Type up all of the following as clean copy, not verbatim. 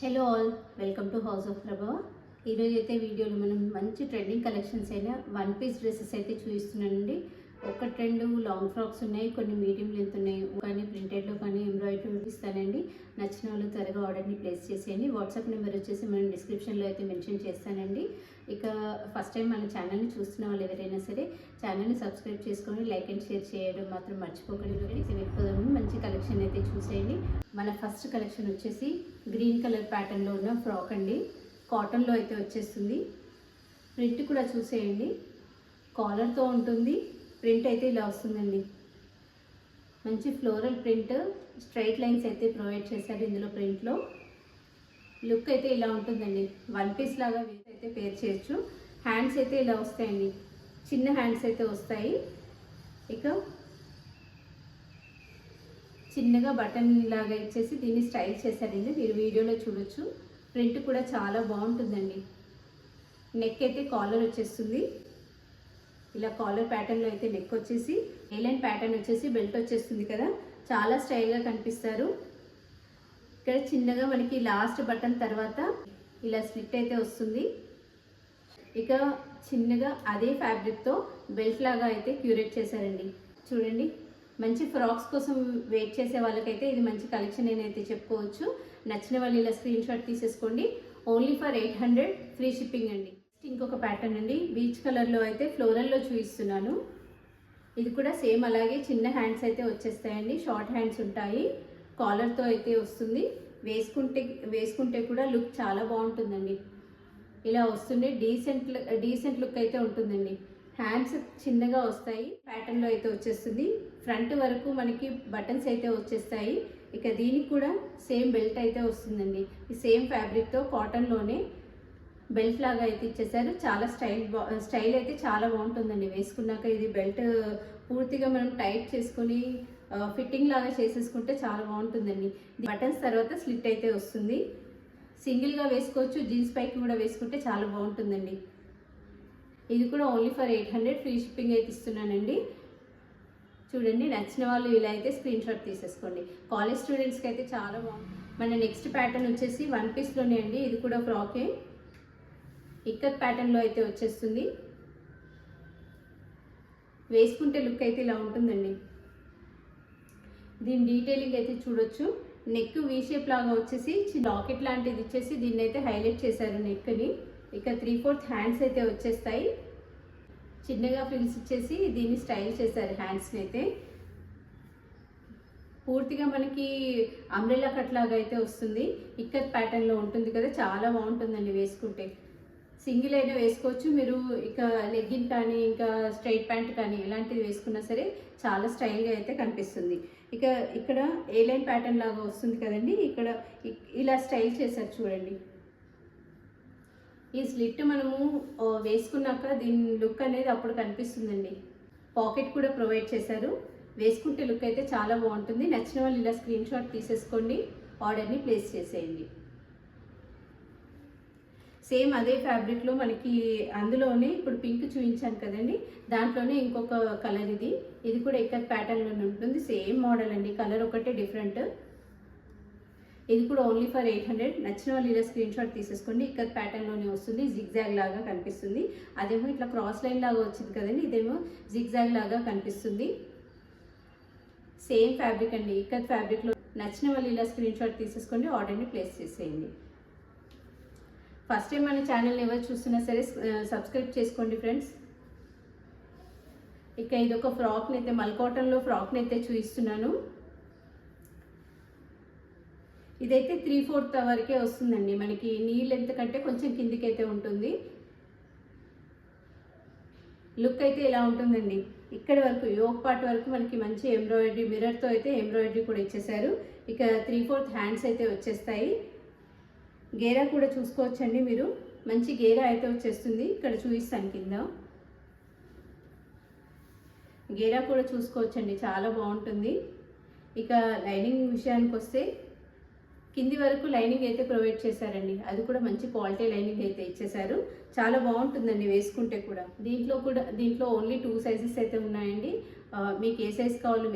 Hello all, welcome to house of ప్రభావ. ఈరోజు అయితే వీడియోలో మనం మంచి ట్రెండింగ్ కలెక్షన్స్ అయిన వన్ పీస్ డ్రెస్సెస్ అయితే చూపిస్తున్నానండి. ఒక ట్రెండ్ లాంగ్ ఫ్రాక్స్ ఉన్నాయి, కొన్ని మీడియం లెంత్ ఉన్నాయి, కానీ ప్రింటెడ్లో కానీ ఎంబ్రాయిడరీ ఇస్తానండి. నచ్చిన వాళ్ళు త్వరగా ఆర్డర్ని ప్లేస్ చేసేయండి. వాట్సాప్ నెంబర్ వచ్చేసి మనం డిస్క్రిప్షన్లో అయితే మెన్షన్ చేస్తానండి. ఇక ఫస్ట్ టైం మన ఛానల్ని చూస్తున్న వాళ్ళు ఎవరైనా సరే ఛానల్ని సబ్స్క్రైబ్ చేసుకొని లైక్ అండ్ షేర్ చేయడం మాత్రం మర్చిపోకండి. వెళ్ళిపోదాము, మంచి కలెక్షన్ అయితే చూసేయండి. మన ఫస్ట్ కలెక్షన్ వచ్చేసి గ్రీన్ కలర్ ప్యాటర్న్లో ఉన్న ఫ్రాక్ అండి. కాటన్లో అయితే వచ్చేస్తుంది. ప్రింట్ కూడా చూసేయండి, కాలర్తో ఉంటుంది. ప్రింట్ అయితే ఇలా వస్తుందండి. మంచి ఫ్లోరల్ ప్రింట్, స్ట్రైట్ లైన్స్ అయితే ప్రొవైడ్ చేశారు ఇందులో. ప్రింట్లో లుక్ అయితే ఇలా ఉంటుందండి. వన్ పీస్ లాగా అయితే పేర్ చేయొచ్చు. హ్యాండ్స్ అయితే ఇలా వస్తాయండి, చిన్న హ్యాండ్స్ అయితే వస్తాయి. ఇక చిన్నగా బటన్ లాగా ఇచ్చేసి దీన్ని స్టైల్ చేశారండి, మీరు వీడియోలో చూడొచ్చు. ప్రింట్ కూడా చాలా బాగుంటుందండి. నెక్ అయితే కాలర్ వచ్చేస్తుంది. ఇలా కాలర్ ప్యాటర్న్లో అయితే నెక్ వచ్చేసి ఏలైన్ ప్యాటర్న్ వచ్చేసి బెల్ట్ వచ్చేస్తుంది కదా, చాలా స్టైల్గా కనిపిస్తారు. ఇక్కడ చిన్నగా మనకి లాస్ట్ బటన్ తర్వాత ఇలా స్లిట్ అయితే వస్తుంది. ఇక చిన్నగా అదే ఫ్యాబ్రిక్తో బెల్ట్ లాగా అయితే క్యూరేట్ చేశారండి. చూడండి, మంచి ఫ్రాక్స్ కోసం వెయిట్ చేసే వాళ్ళకైతే ఇది మంచి కలెక్షన్ అయితే చెప్పుకోవచ్చు. నచ్చిన వాళ్ళు ఇలా స్క్రీన్ షాట్ తీసేసుకోండి. ఓన్లీ ఫర్ 800, ఫ్రీ షిప్పింగ్ అండి. ఇంకొక ప్యాటర్న్ అండి, బీచ్ కలర్లో అయితే ఫ్లోరల్లో చూపిస్తున్నాను. ఇది కూడా సేమ్ అలాగే చిన్న హ్యాండ్స్ అయితే వచ్చేస్తాయండి, షార్ట్ హ్యాండ్స్ ఉంటాయి. కాలర్తో అయితే వస్తుంది. వేసుకుంటే కూడా లుక్ చాలా బాగుంటుందండి. ఇలా వస్తుండే డీసెంట్ లుక్ అయితే ఉంటుందండి. హ్యాండ్స్ చిన్నగా వస్తాయి, ప్యాటర్న్లో అయితే వచ్చేస్తుంది. ఫ్రంట్ వరకు మనకి బటన్స్ అయితే వచ్చేస్తాయి. ఇక దీనికి కూడా సేమ్ బెల్ట్ అయితే వస్తుందండి. ఈ సేమ్ ఫ్యాబ్రిక్తో కాటన్లోనే బెల్ట్ లాగా అయితే ఇచ్చేసారు. చాలా స్టైల్ అయితే చాలా బాగుంటుందండి వేసుకున్నాక. ఇది బెల్ట్ పూర్తిగా మనం టైట్ చేసుకొని ఫిట్టింగ్ లాగా చేసేసుకుంటే చాలా బాగుంటుందండి. బటన్స్ తర్వాత స్లిట్ అయితే వస్తుంది. సింగిల్గా వేసుకోవచ్చు, జీన్స్ పైకి కూడా వేసుకుంటే చాలా బాగుంటుందండి. ఇది కూడా ఓన్లీ ఫర్ 800, ఫ్రీ షిప్పింగ్ అయితే ఇస్తున్నానండి. చూడండి, నచ్చిన వాళ్ళు ఇలా అయితే స్క్రీన్ షాట్ తీసేసుకోండి. కాలేజ్ స్టూడెంట్స్కి అయితే చాలా బాగుంటుంది. మన నెక్స్ట్ ప్యాటర్న్ వచ్చేసి వన్ పీస్లోనే అండి. ఇది కూడా ఫ్రాకే, ఇక్కత్ ప్యాటర్న్లో అయితే వచ్చేస్తుంది. వేసుకుంటే లుక్ అయితే ఇలా ఉంటుందండి. దీని డీటెయిలింగ్ అయితే చూడొచ్చు. నెక్ వీ షేప్ లాగా వచ్చేసి లాకెట్ లాంటిది ఇచ్చేసి దీన్ని అయితే హైలైట్ చేశారు నెక్ని. ఇక 3/4 హ్యాండ్స్ అయితే వచ్చేస్తాయి. చిన్నగా ఫ్రిల్స్ ఇచ్చేసి దీన్ని స్టైల్ చేశారు హ్యాండ్స్ని అయితే. పూర్తిగా మనకి అంబ్రెల్లా కట్ లాగా అయితే వస్తుంది. ఇక్కత్ ప్యాటర్న్లో ఉంటుంది కదా, చాలా బాగుంటుందండి వేసుకుంటే. సింగిల్ అయినా వేసుకోవచ్చు మీరు. ఇక లెగ్గిన్ కానీ ఇంకా స్ట్రైట్ ప్యాంట్ కానీ ఎలాంటిది వేసుకున్నా సరే చాలా స్టైల్గా అయితే కనిపిస్తుంది. ఇక ఇక్కడ ఏలైన్ ప్యాటర్న్ లాగా వస్తుంది కదండి, ఇక్కడ ఇలా స్టైల్ చేశారు చూడండి. ఈ స్లిట్ మనము వేసుకున్నాక దీని లుక్ అనేది అప్పుడు కనిపిస్తుందండి. పాకెట్ కూడా ప్రొవైడ్ చేశారు. వేసుకుంటే లుక్ అయితే చాలా బాగుంటుంది. నచ్చిన వాళ్ళు ఇలా స్క్రీన్ షాట్ తీసేసుకోండి, ఆర్డర్ని ప్లేస్ చేసేయండి. సేమ్ అదే ఫ్యాబ్రిక్లో మనకి అందులోనే ఇప్పుడు పింక్ చూపించాను కదండి, దాంట్లోనే ఇంకొక కలర్ ఇది కూడా ఇక్కత్ ప్యాటర్న్లోనే ఉంటుంది. సేమ్ మోడల్ అండి, కలర్ ఒకటే డిఫరెంట్. ఇది కూడా ఓన్లీ ఫర్ 800. నచ్చిన వాళ్ళు ఇలా స్క్రీన్ షాట్ తీసేసుకోండి. ఇక్కత్ ప్యాటర్న్లోనే వస్తుంది, జిగ్జాగ్ లాగా కనిపిస్తుంది. అదేమో ఇట్లా క్రాస్ లైన్ లాగా వచ్చింది కదండి, ఇదేమో జిగ్జాగ్ లాగా కనిపిస్తుంది. సేమ్ ఫ్యాబ్రిక్ అండి, ఇక్కత్ ఫ్యాబ్రిక్లో. నచ్చిన వాళ్ళు ఇలా స్క్రీన్ షాట్ తీసేసుకోండి, ఆర్డర్ని ప్లేస్ చేసేయండి. ఫస్ట్ టైం మన ఛానల్ని ఎవరు చూస్తున్నా సరే సబ్స్క్రైబ్ చేసుకోండి ఫ్రెండ్స్. ఇక ఇది ఒక ఫ్రాక్ని అయితే మల్ కాటన్లో ఫ్రాక్ని అయితే చూపిస్తున్నాను. ఇదైతే 3/4 వరకే వస్తుందండి. మనకి నీ లెంత్ కంటే కొంచెం కిందికి అయితే ఉంటుంది. లుక్ అయితే ఇలా ఉంటుందండి. ఇక్కడ వరకు యోక్ పార్ట్ వరకు మనకి మంచి ఎంబ్రాయిడరీ, మిర్రర్తో అయితే ఎంబ్రాయిడరీ కూడా ఇచ్చేసారు. ఇక 3/4 హ్యాండ్స్ అయితే వచ్చేస్తాయి. గేరా కూడా చూసుకోవచ్చండి మీరు, మంచి గేరా అయితే వచ్చేస్తుంది. ఇక్కడ చూపిస్తాను కింద గేరా కూడా చూసుకోవచ్చండి, చాలా బాగుంటుంది. ఇక లైనింగ్ విషయానికి వస్తే కింది వరకు లైనింగ్ అయితే ప్రొవైడ్ చేశారండి. అది కూడా మంచి క్వాలిటీ లైనింగ్ అయితే ఇచ్చేసారు. చాలా బాగుంటుందండి వేసుకుంటే కూడా. దీంట్లో ఓన్లీ 2 సైజెస్ అయితే ఉన్నాయండి. మీకు ఏ సైజ్ కావాలో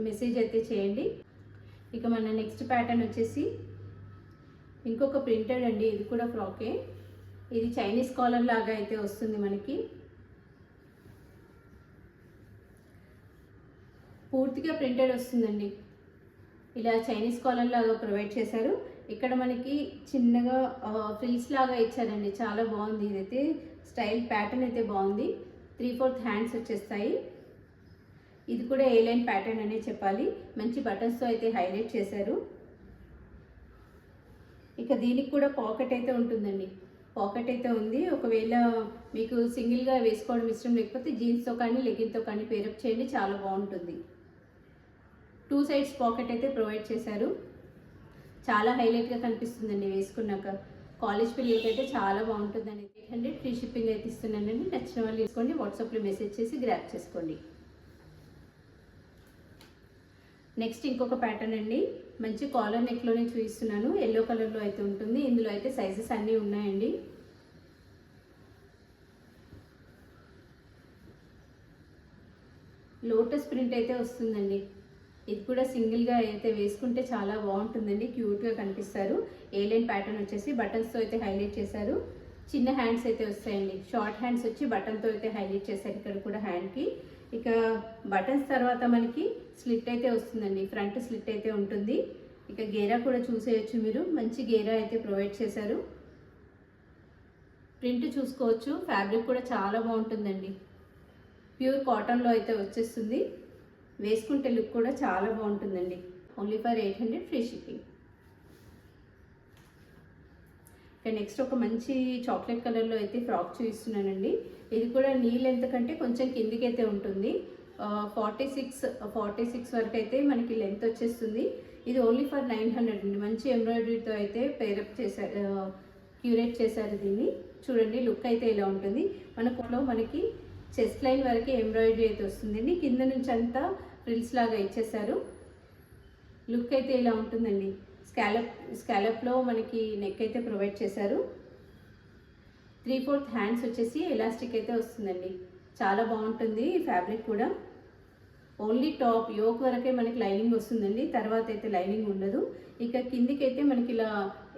మెసేజ్ అయితే చేయండి. ఇక మన నెక్స్ట్ ప్యాటర్న్ వచ్చేసి ఇంకొక ప్రింటెడ్ అండి, ఇది కూడా ఫ్రాకే. ఇది చైనీస్ కాలర్ లాగా అయితే వస్తుంది మనకి. పూర్తిగా ప్రింటెడ్ వస్తుందండి. ఇలా చైనీస్ కాలర్ లాగా ప్రొవైడ్ చేశారు. ఇక్కడ మనకి చిన్నగా ఫ్రిల్స్ లాగా ఇచ్చారండి, చాలా బాగుంది. ఇదైతే స్టైల్ ప్యాటర్న్ అయితే బాగుంది. 3/4 హ్యాండ్స్ వచ్చేస్తాయి. ఇది కూడా ఏ లైన్ ప్యాటర్న్ అనే చెప్పాలి. మంచి బటన్స్తో అయితే హైలైట్ చేశారు. ఇక దీనికి కూడా పాకెట్ అయితే ఉంటుందండి, పాకెట్ అయితే ఉంది. ఒకవేళ మీకు సింగిల్గా వేసుకోవడం ఇష్టం లేకపోతే జీన్స్తో కానీ లెగిన్తో కానీ పేరప్ చేయండి, చాలా బాగుంటుంది. 2 సైడ్స్ పాకెట్ అయితే ప్రొవైడ్ చేశారు. చాలా హైలైట్గా కనిపిస్తుందండి వేసుకున్నాక. కాలేజ్ పిల్లలకి అయితే చాలా బాగుంటుందండి. 800 ఫ్రీ షిప్పింగ్ అయితే ఇస్తున్నానండి. నచ్చిన వాళ్ళు తీసుకోండి, వాట్సాప్లో మెసేజ్ చేసి గ్రాప్ చేసుకోండి. నెక్స్ట్ ఇంకొక ప్యాటర్న్ అండి, మంచి కాలర్ నెక్లోనే చూపిస్తున్నాను. ఎల్లో కలర్లో అయితే ఉంటుంది. ఇందులో అయితే సైజెస్ అన్నీ ఉన్నాయండి. లోటస్ ప్రింట్ అయితే వస్తుందండి. ఇది కూడా సింగిల్గా అయితే వేసుకుంటే చాలా బాగుంటుందండి, క్యూట్గా కనిపిస్తారు. ఏ లైన్ ప్యాటర్న్ వచ్చేసి బటన్స్తో అయితే హైలైట్ చేశారు. చిన్న హ్యాండ్స్ అయితే వస్తాయండి, షార్ట్ హ్యాండ్స్ వచ్చి బటన్తో అయితే హైలైట్ చేశారు ఇక్కడ కూడా హ్యాండ్కి. ఇక బటన్స్ తర్వాత మనకి స్లిట్ అయితే వస్తుందండి, ఫ్రంట్ స్లిట్ అయితే ఉంటుంది. ఇక గేరా కూడా చూసేయచ్చు మీరు, మంచి గేరా అయితే ప్రొవైడ్ చేశారు. ప్రింట్ చూసుకోవచ్చు, ఫ్యాబ్రిక్ కూడా చాలా బాగుంటుందండి. ప్యూర్ కాటన్లో అయితే వచ్చేస్తుంది. వేసుకుంటే లుక్ కూడా చాలా బాగుంటుందండి. Only for 800 free shipping. ఇక నెక్స్ట్ ఒక మంచి చాక్లెట్ కలర్లో అయితే ఫ్రాక్ చూపిస్తున్నానండి. ఇది కూడా నీ లెంత్ కంటే కొంచెం కిందికైతే ఉంటుంది. 46 వరకు అయితే మనకి లెంత్ వచ్చేస్తుంది. ఇది ఓన్లీ ఫర్ 900 అండి. మంచి ఎంబ్రాయిడరీతో అయితే పేరప్ చేశారు, క్యూరేట్ చేశారు దీన్ని. చూడండి లుక్ అయితే ఇలా ఉంటుంది. మనకి చెస్ట్ లైన్ వరకు ఎంబ్రాయిడరీ అయితే వస్తుందండి. కింద నుంచి అంతా ఫ్రిల్స్ లాగా ఇచ్చేసారు. లుక్ అయితే ఇలా ఉంటుందండి. స్కాలప్లో మనకి నెక్ అయితే ప్రొవైడ్ చేశారు. 3/4 హ్యాండ్స్ వచ్చేసి ఎలాస్టిక్ అయితే వస్తుందండి, చాలా బాగుంటుంది ఫ్యాబ్రిక్ కూడా. ఓన్లీ టాప్ యోక్ వరకే మనకి లైనింగ్ వస్తుందండి, తర్వాత అయితే లైనింగ్ ఉండదు. ఇక కిందికైతే మనకి ఇలా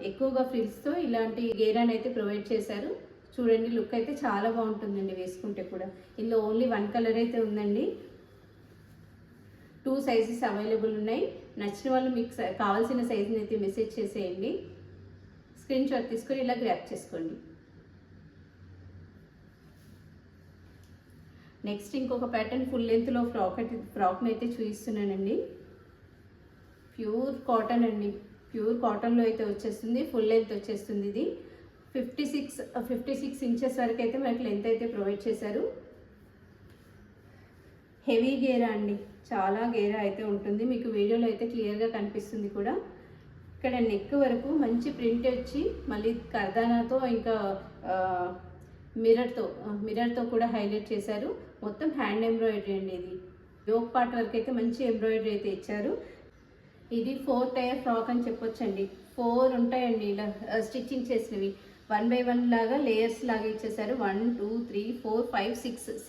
ఎక్కువగా ఫ్రిల్స్తో ఇలాంటి గేరాన్ అయితే ప్రొవైడ్ చేశారు. చూడండి లుక్ అయితే చాలా బాగుంటుందండి వేసుకుంటే కూడా. ఇందులో ఓన్లీ 1 కలర్ అయితే ఉందండి. 2 సైజెస్ అవైలబుల్ ఉన్నాయి. నచ్చిన వాళ్ళు మీకు కావాల్సిన సైజుని అయితే మెసేజ్ చేసేయండి. స్క్రీన్ షాట్ తీసుకొని ఇలా గ్రాప్ చేసుకోండి. నెక్స్ట్ ఇంకొక ప్యాటర్న్ ఫుల్ లెంత్లో ఫ్రాక్ని అయితే చూపిస్తున్నానండి. ప్యూర్ కాటన్ అండి, ప్యూర్ కాటన్లో అయితే వచ్చేస్తుంది. ఫుల్ లెంత్ వచ్చేస్తుంది. ఇది 56 ఇంచెస్ వరకు అయితే మనకి లెంత్ అయితే ప్రొవైడ్ చేశారు. హెవీ గేరా అండి, చాలా గేరా అయితే ఉంటుంది. మీకు వీడియోలో అయితే క్లియర్గా కనిపిస్తుంది కూడా. ఇక్కడ నెక్ వరకు మంచి ప్రింట్ వచ్చి మళ్ళీ కర్దానాతో ఇంకా మిర్రర్తో కూడా హైలైట్ చేశారు. మొత్తం హ్యాండ్ ఎంబ్రాయిడరీ అండి. ఇది యోక్ పార్ట్ వరకు అయితే మంచి ఎంబ్రాయిడరీ అయితే ఇచ్చారు. ఇది 4 టైర్ ఫ్రాక్ అని చెప్పొచ్చండి. 4 ఉంటాయండి ఇలా స్టిచ్చింగ్ చేసినవి. 1 by 1 లాగా లేయర్స్ లాగా ఇచ్చేసారు. 1 2 3 4 5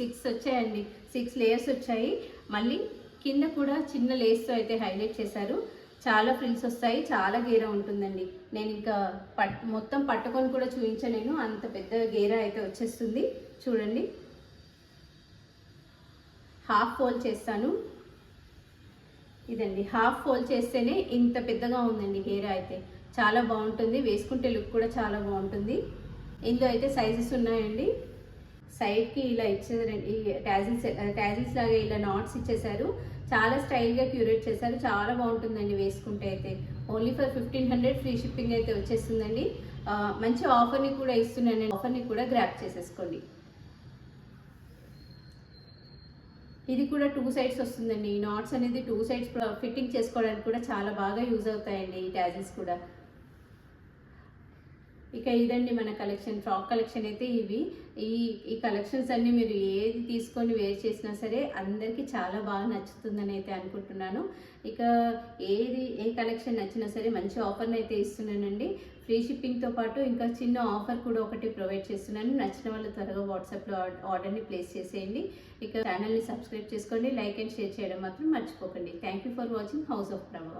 6 వచ్చాయండి. 6 లేయర్స్ వచ్చాయి. మళ్ళీ కింద కూడా చిన్న లేస్తో అయితే హైలైట్ చేశారు. చాలా ఫ్రిల్స్ వస్తాయి, చాలా గేరా ఉంటుందండి. నేను ఇంకా మొత్తం పట్టుకొని కూడా చూపించలేను, అంత పెద్ద గేరా అయితే వచ్చేస్తుంది. చూడండి హాఫ్ ఫోల్డ్ చేస్తాను. ఇదండి హాఫ్ ఫోల్డ్ చేస్తేనే ఇంత పెద్దగా ఉందండి గేరా అయితే. చాలా బాగుంటుంది, వేసుకుంటే లుక్ కూడా చాలా బాగుంటుంది. ఇందులో అయితే సైజెస్ ఉన్నాయండి. సైడ్కి ఇలా ఇచ్చేసారండి, ట్యాజిల్స్ లాగా ఇలా నాట్స్ ఇచ్చేసారు. చాలా స్టైల్గా క్యూరేట్ చేశారు, చాలా బాగుంటుందండి వేసుకుంటే అయితే. ఓన్లీ ఫర్ 1500 ఫ్రీ షిప్పింగ్ అయితే వచ్చేస్తుందండి. మంచి ఆఫర్ని కూడా ఇస్తున్నాను, ఆఫర్ని కూడా గ్రాప్ చేసేసుకోండి. ఇది కూడా 2 సైడ్స్ వస్తుందండి. ఈ నాట్స్ అనేది 2 సైడ్స్ ఫిట్టింగ్ చేసుకోవడానికి కూడా చాలా బాగా యూజ్ అవుతాయండి ఈ ట్యాజిల్స్ కూడా. ఇక ఇదండి మన కలెక్షన్, ఫ్రాక్ కలెక్షన్ అయితే ఇవి. ఈ కలెక్షన్స్ అన్నీ మీరు ఏది తీసుకొని వేర్ చేసినా సరే అందరికీ చాలా బాగా నచ్చుతుందని అయితే అనుకుంటున్నాను. ఇక ఏ కలెక్షన్ నచ్చినా సరే మంచి ఆఫర్ని అయితే ఇస్తున్నానండి. ఫ్రీ షిప్పింగ్తో పాటు ఇంకా చిన్న ఆఫర్ కూడా ఒకటి ప్రొవైడ్ చేస్తున్నాను. నచ్చిన వాళ్ళు త్వరగా వాట్సాప్లో ఆర్డర్ని ప్లేస్ చేసేయండి. ఇక ఛానల్ని సబ్స్క్రైబ్ చేసుకోండి, లైక్ అండ్ షేర్ చేయడం మాత్రం మర్చిపోకండి. Thank you for watching house of ప్రభావ.